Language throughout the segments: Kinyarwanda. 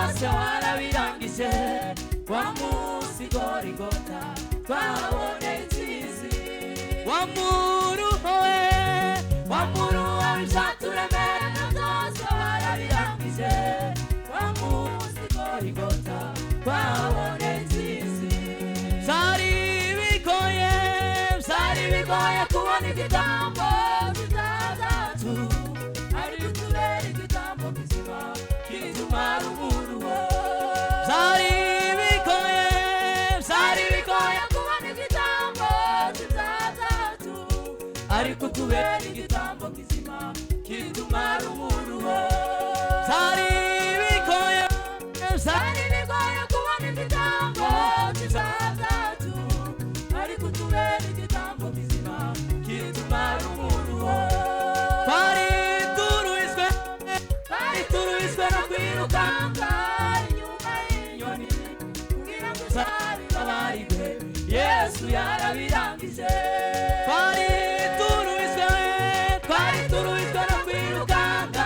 byose warabirangije wa munsi Golgotha twabonye intsinzi wa muruho w'ibyaturemera byose warabirangije wa munsi Golgotha twabonye intsinzi byari bigoye kubona igitambo kitazatu ariko tubera igitambo kizima kitumara umuruho byari bigoye kubona igitambo kitazatu ariko tubera igitambo kizima kitumara umuruho byari bigoye kubona igitambo kitazatu ariko tubera igitambo kizima kitumara umuruho twari turuhizwe no kwirukanga inyuma y'inyoni kugira ngo uzabibabarirwe Yesu yarabirangije twari turuhizwe no kwirukanga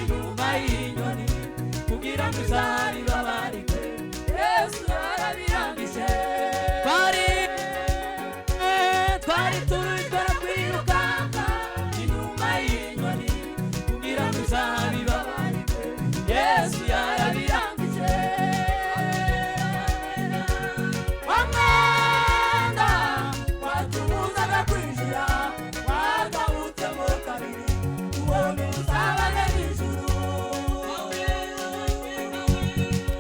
inyuma y'inyoni kugira ngo uzabibabarirwe Yesu yarabirangije twari turuhizwe no kwirukanga inyuma y'inyoni kugira ngo uzabibabarirwe Yesu yarabirangije wamwenda watubuzaga kwinjira wagawutsemo kabiri ubona ubusabane n'ijuru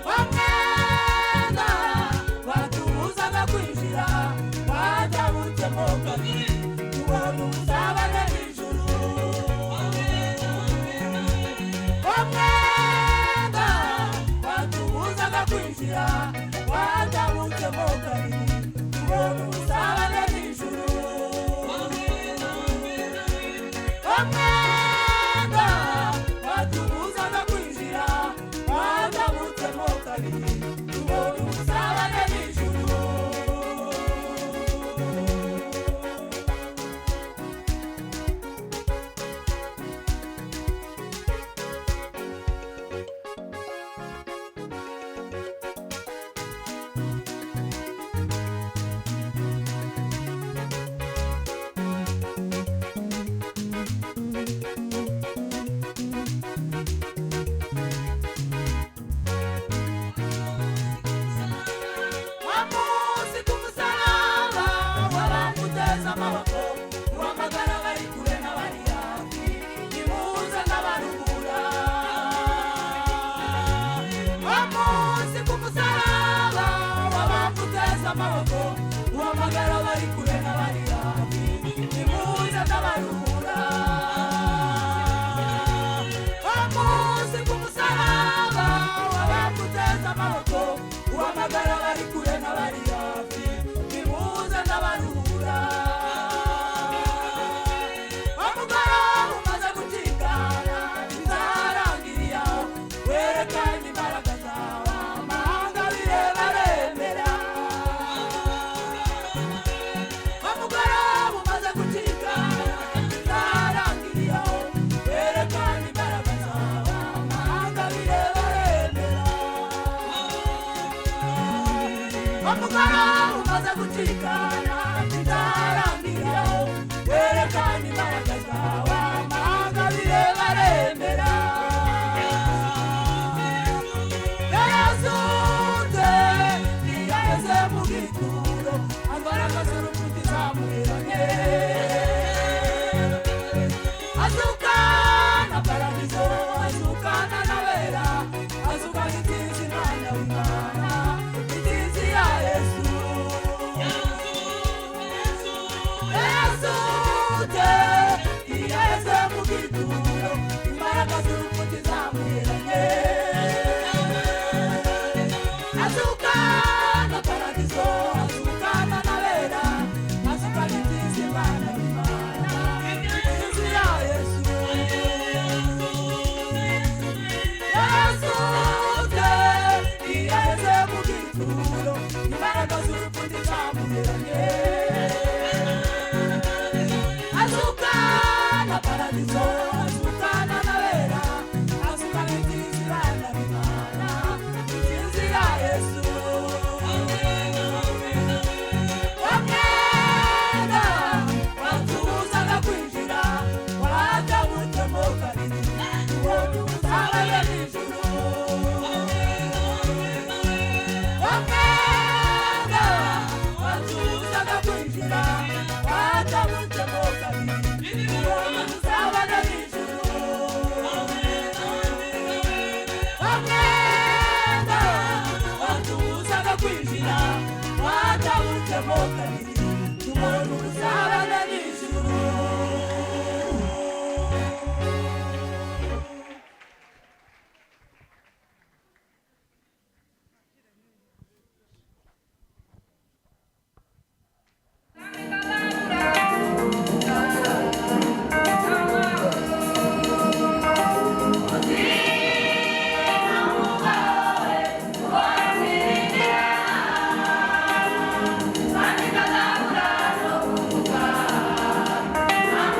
wamwenda watubuzaga kwinjira wagawutsemo kabiri ubona ubusabane n'ijuru wamwenda watubuzaga kwinjira wagawutsemo kabiri ubona ubusabane n'ijuru wamwenda watubuzaga kwinjira wagawutsemo kabiri ubona ubusabane n'ijuru wamuzi kumusaraba wabamuteza amaboko uhamagara bari kure n'abari hafi nimuze n'abaruhura wamuzi kumusaraba wabamuteza amaboko uhamagara bari kure n'abari hafi nimuze n'abaruhura wamuzi kumusaraba wabamuteza amaboko uhamagara bari kure n'abari hafi nimuze n'abaruhura umugoroba umaze gucikana bizarangiriye aho werekana imbaraga zawe amahanga bireba aremera umugoroba umaze gucikana bizarangiriye aho werekana imbaraga zawe amahanga bireba aremera umugoroba umaze gucikana bizarangiriye aho werekana imbaraga zawe amahanga bireba aremera yazutse ntiyaheze mu gituro agaragaza urukundo izamuheranye azukana paradizo azukana n'abera azukana intsinzi Imana w'Imana intsinzi ya Yesu yazutse ntiyaheze mu gituro imbaraga z'urukundo izamuheranye azukana paradizo azukana n'abera azukana intsinzi Imana w'Imana intsinzi ya Yesu yazutse ntiyaheze mu gituro imbaraga z'urukundo izamuheranye azukana paradizo azukana n'abera azukana intsinzi Imana w'Imana watabutsemo kabiri tubona ubusabane n'ijuru. Thank you.